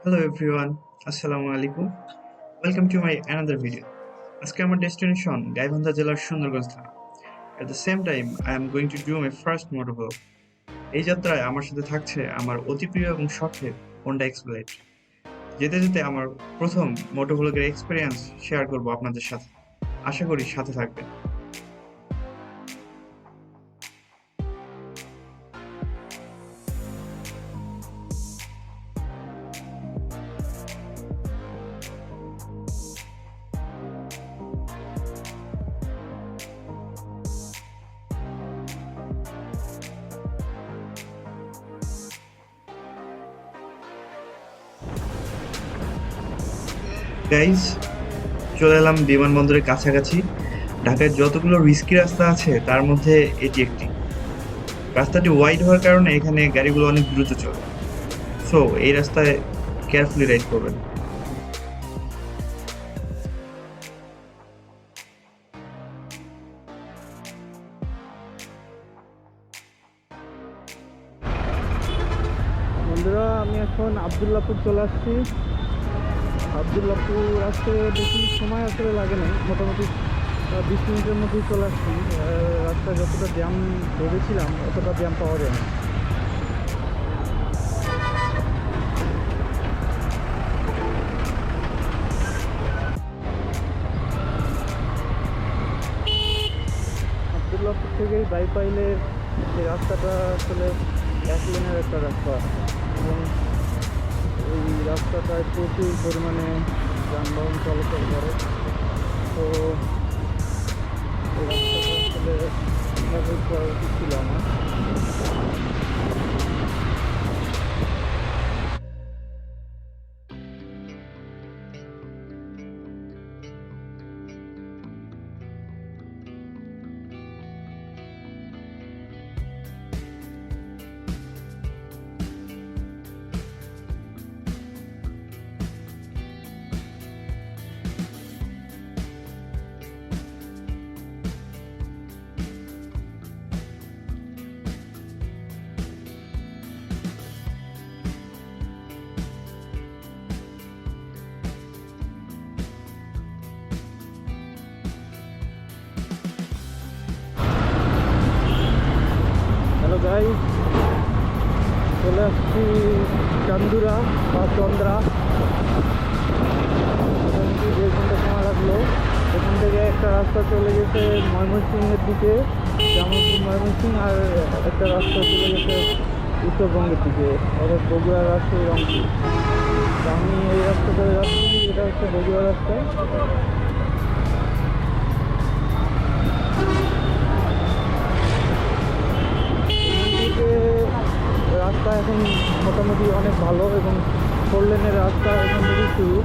Hello everyone, Assalamu alaikum. Welcome to my another video. আজকে আমার destination Gaibandha জেলার সুন্দরগঞ্জ থানা। At the same time, I am going to do my first motovlog. এই যাত্রায় আমার সাথে থাকছে আমার অতি প্রিয় এবং শখের হোন্ডা এক্সপ্লেড। যেতে যেতে আমার প্রথম মোটোভ্লগের এক্সপিরিয়েন্স শেয়ার করব আপনাদের সাথে। আশা করি সাথে থাকবেন। গাইজ, চলে এলাম বিমানবন্দরের কাছাকাছি। ঢাকায় যতগুলো রিস্কি রাস্তা আছে তার মধ্যে এটি একটি। রাস্তাটি ওয়াইড হওয়ার কারণে এখানে গাড়িগুলো অনেক দ্রুত চলে। সো এই রাস্তায় কেয়ারফুলি রাইড করবেন। বন্ধুরা, আমি এখন আবদুল্লাপুর চলে আসছি। আবদুল্লাপুর আসতে বেশি সময় আসলে লাগে নাই, মোটামুটি 20 মিনিটের মধ্যেই চলে আসছি। রাস্তায় যতটা জ্যাম ভেবেছিলাম অতটা জ্যাম পাওয়া যায় না। আবদুল্লাপুর থেকেই বাইপাইলের যে রাস্তাটা আসলে 1 লেনের একটা রাস্তা, এবং এই রাস্তাটায় প্রচুর পরিমাণে যানবাহন চলাচল করে। তো এই রাস্তাটা আসলে অ্যাভয়েড করা উচিত ছিল আমার। হ্যালো গাইস, চলে আসছি চান্দুরা বা চন্দ্রা। মোটামুটি 1.5 ঘন্টা সময় লাগলো। এখান থেকে একটা রাস্তা চলে গেছে ময়মনসিংহের দিকে, জামালপুর ময়মনসিংহ, আর একটা রাস্তা চলে গেছে উত্তরবঙ্গের দিকে, অর্থাৎ বগুড়ার রাস্তায় রংপুর। তো আমি এই রাস্তা ধরে যাচ্ছি, এটা হচ্ছে বগুড়া রাস্তা। রাস্তা এখন মোটামুটি অনেক ভালো, এবং 4 লেনের রাস্তা এখান থেকে শুরু।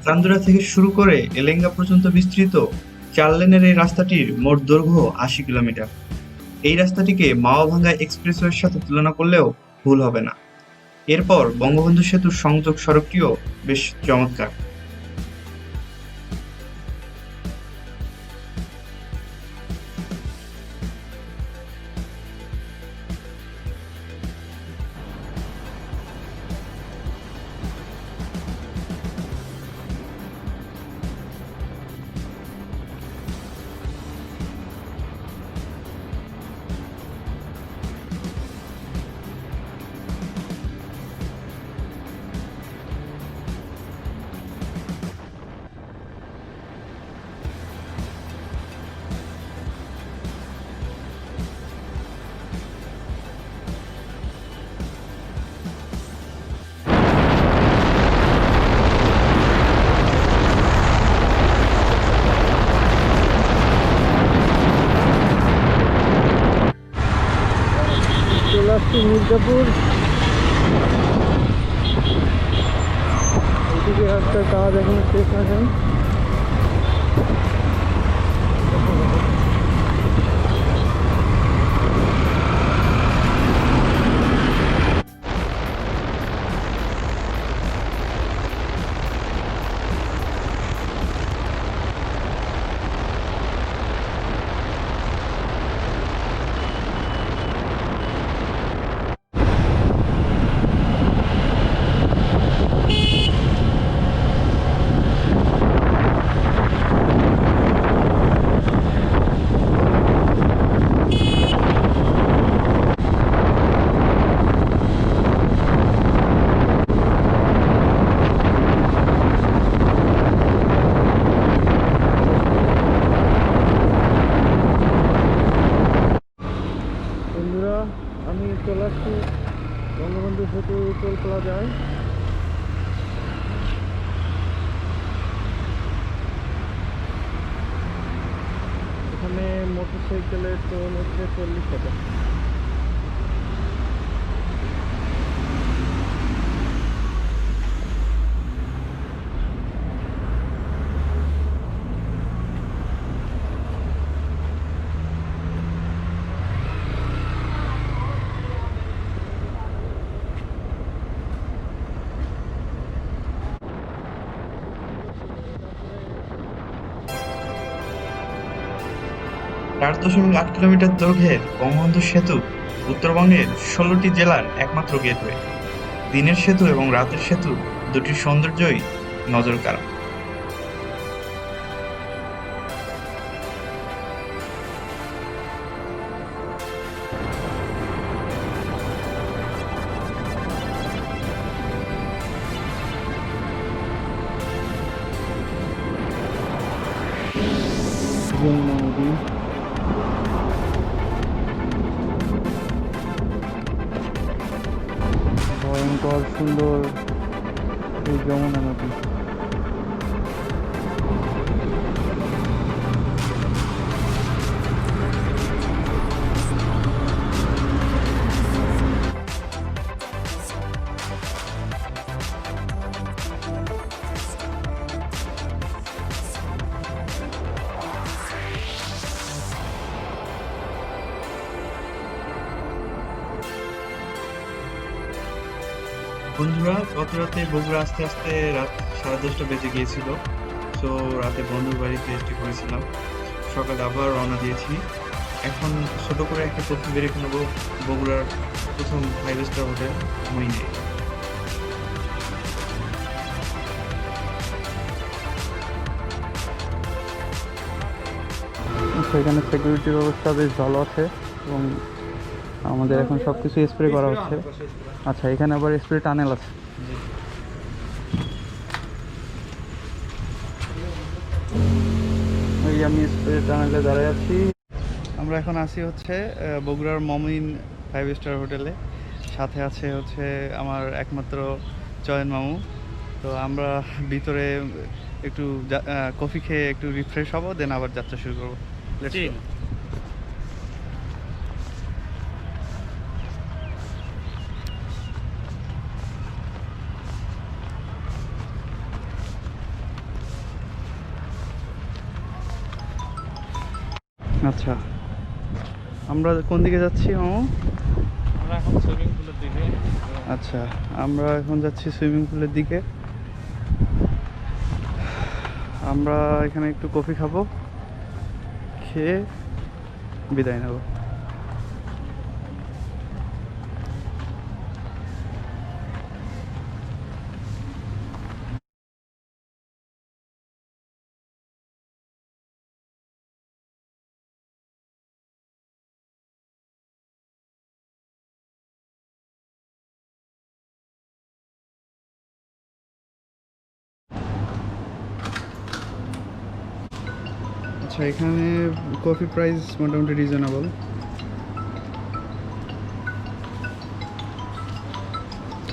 চান্দুরা থেকে শুরু করে এলেঙ্গা পর্যন্ত বিস্তৃত 4 লেনের এই রাস্তাটির মোট দৈর্ঘ্য 80 কিলোমিটার। এই রাস্তাটিকে মাওয়াভাঙ্গা এক্সপ্রেসওয়ের সাথে তুলনা করলেও ভুল হবে না। এরপর বঙ্গবন্ধু সেতুর সংযোগ সড়কটিও বেশ চমৎকার। চলে আসছি মির্জাপুর। এইদিকে রাস্তার কাজ এখনো শেষ হয়নি। চলে আসছি বঙ্গবন্ধু সেতু টোল প্লাজায়। এখানে মোটরসাইকেলের টোল হচ্ছে 40 টাকা। চার 4.8 কিলোমিটার দৈর্ঘ্যের বঙ্গবন্ধু সেতু উত্তরবঙ্গের 16টি জেলার একমাত্র গেটওয়ে। দিনের সেতু এবং রাতের সেতু দুটির সৌন্দর্যই নজর কাড়া। যমুনা নদী, ভয়ঙ্কর সুন্দর এই যমুনা নদী। বন্ধুরা, গত রাতে বগুড়া আসতে আসতে রাত 10:30 বেজে গিয়েছিল। তো রাতে বন্ধুর বাড়িতে স্টে করেছিলাম, সকালে আবার রওনা দিয়েছি। এখন ছোট করে একটা কফি বের করে নেবো বগুড়ার প্রথম 5 স্টার হোটেল মইনে। সেখানে সিকিউরিটির ব্যবস্থা বেশ ভালো আছে এবং আমাদের এখন সব কিছু স্প্রে করা হচ্ছে। আচ্ছা, এখানে আবার স্প্রে টানেল আছে। এই আমি স্প্রে টানেলে দাঁড়ায় আছি। আমরা এখন আছি হচ্ছে বগুড়ার মোমো ইন 5 স্টার হোটেলে। সাথে আছে হচ্ছে আমার একমাত্র চয়ন মামু। তো আমরা ভিতরে একটু কফি খেয়ে একটু রিফ্রেশ হবো, দেন আবার যাত্রা শুরু করবো। Let's go. আচ্ছা, আমরা কোন দিকে যাচ্ছি মামু? আমরা এখন সুইমিং পুলের দিকে। আচ্ছা, আমরা এখন যাচ্ছি সুইমিং পুলের দিকে। আমরা এখানে একটু কফি খাবো, খেয়ে বিদায় নেব। আচ্ছা, এখানে কফি প্রাইস মোটামুটি রিজনেবল।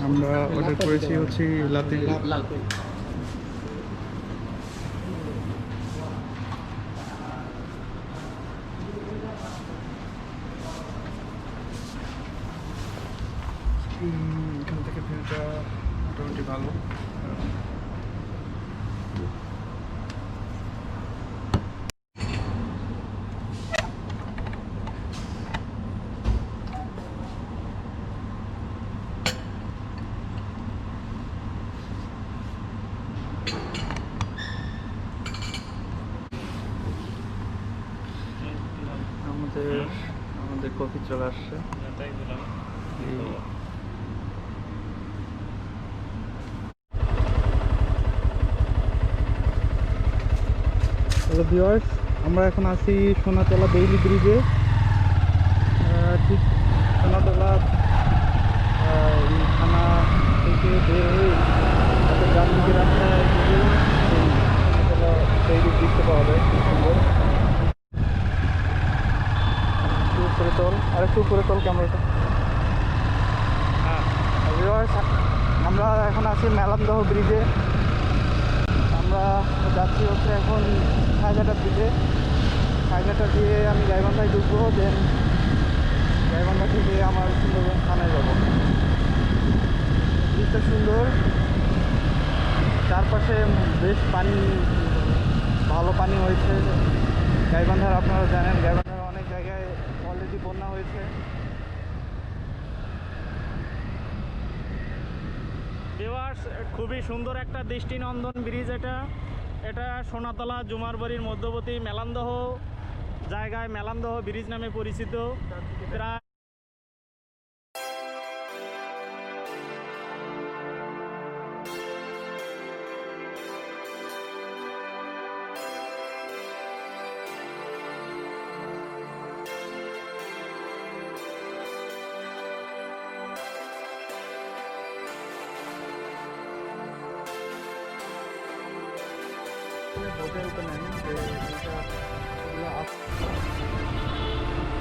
আমরা অর্ডার করেছি হচ্ছে লাতে। এখান থেকে ভিউটা মোটামুটি ভালো। আমাদের কফি চলে আসছে। হ্যালো ভিউয়ার্স, আমরা এখন আছি সোনাতলা বেইলি ব্রিজে। ঠিক সোনাতলা থানা থেকে বের হয়ে ডান দিকে রাস্তায় সোনাতলা বেইলি ব্রিজটা পাওয়া যায়। খুব সুন্দর। একটু উপরে তোল, আর একটু উপরে তোল ক্যামেরাটা। এখন আছি মেলান্দহ ব্রিজে। আমরা যাচ্ছি হচ্ছে এখন খাইঘাটার দিকে। খাইঘাটা দিয়ে আমি গাইবান্ধায় ঢুকবো, দেন গাইবান্ধা থেকে আমার সুন্দরবন থানায় যাব। ব্রিজটা সুন্দর, চারপাশে বেশ পানি, ভালো পানি হয়েছে। গাইবান্ধার আপনারা জানেন, গাইবান্ধার অনেক জায়গায় অলরেডি বন্যা হয়েছে। ভিউয়ার্স, খুবই সুন্দর একটা দৃষ্টিনন্দন ব্রিজ এটা। এটা সোনাতলা জুমারবাড়ির মধ্যবর্তী মেলান্দহ জায়গায় মেলান্দহ ব্রিজ নামে পরিচিত। প্রায়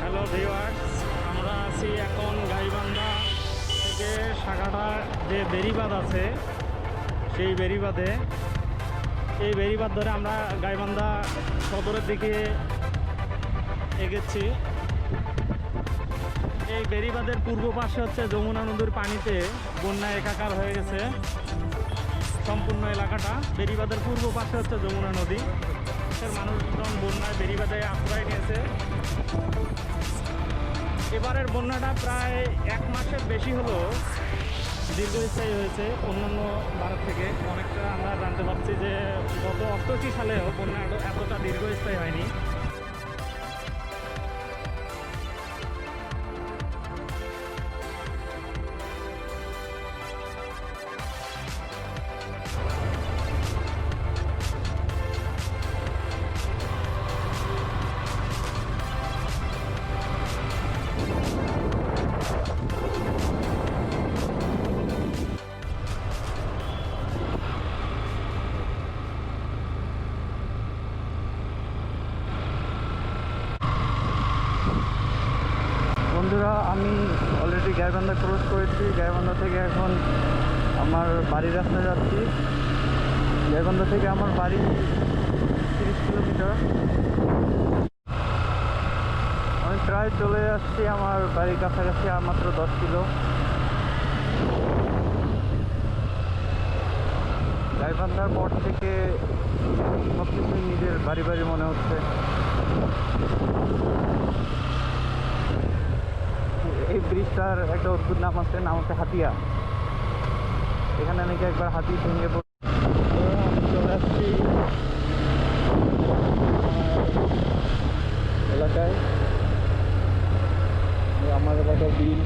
হ্যালো ভিউয়ার্স, আমরা আছি এখন গাইবান্ধা থেকে সাগাটা যে বেড়িবাঁধ আছে সেই বেড়িবাঁধে। এই বেড়িবাঁধ ধরে আমরা গাইবান্ধা সদরের দিকে এগেছি। এই বেড়িবাঁধের পূর্ব পাশে হচ্ছে যমুনা নদীর পানিতে বন্যা একাকার হয়ে গেছে সম্পূর্ণ এলাকাটা। বেড়িবাঁধের পূর্ব পাশে হচ্ছে যমুনা নদী। মানুষজন বন্যায় বেড়িবাঁধে আশ্রয় নিয়েছে। এবারের বন্যাটা প্রায় 1 মাসের বেশি হলো দীর্ঘস্থায়ী হয়েছে অন্যান্য ভারত থেকে। অনেকটা আমরা জানতে পারছি যে গত 88 সালেও বন্যা এতটা দীর্ঘস্থায়ী হয়নি। বন্ধুরা, আমি অলরেডি গাইবান্ধা ক্রস করেছি। গাইবান্ধা থেকে এখন আমার বাড়ির রাস্তায় যাচ্ছি। গাইবান্ধা থেকে আমার বাড়ি 30 কিলোমিটার। আমি প্রায় চলে আসছি আমার বাড়ির কাছাকাছি, আর মাত্র 10 কিলো। গাইবান্ধার পর থেকে সব কিছুই নিজের বাড়ি বাড়ি মনে হচ্ছে। এই ব্রিজটার একটা অদ্ভুত নাম আছে, নাম হচ্ছে হাতিয়া। এখানে নাকি একবার হাতি ভেঙে চলে আসছি এলাকায়। আমার এলাকার বিল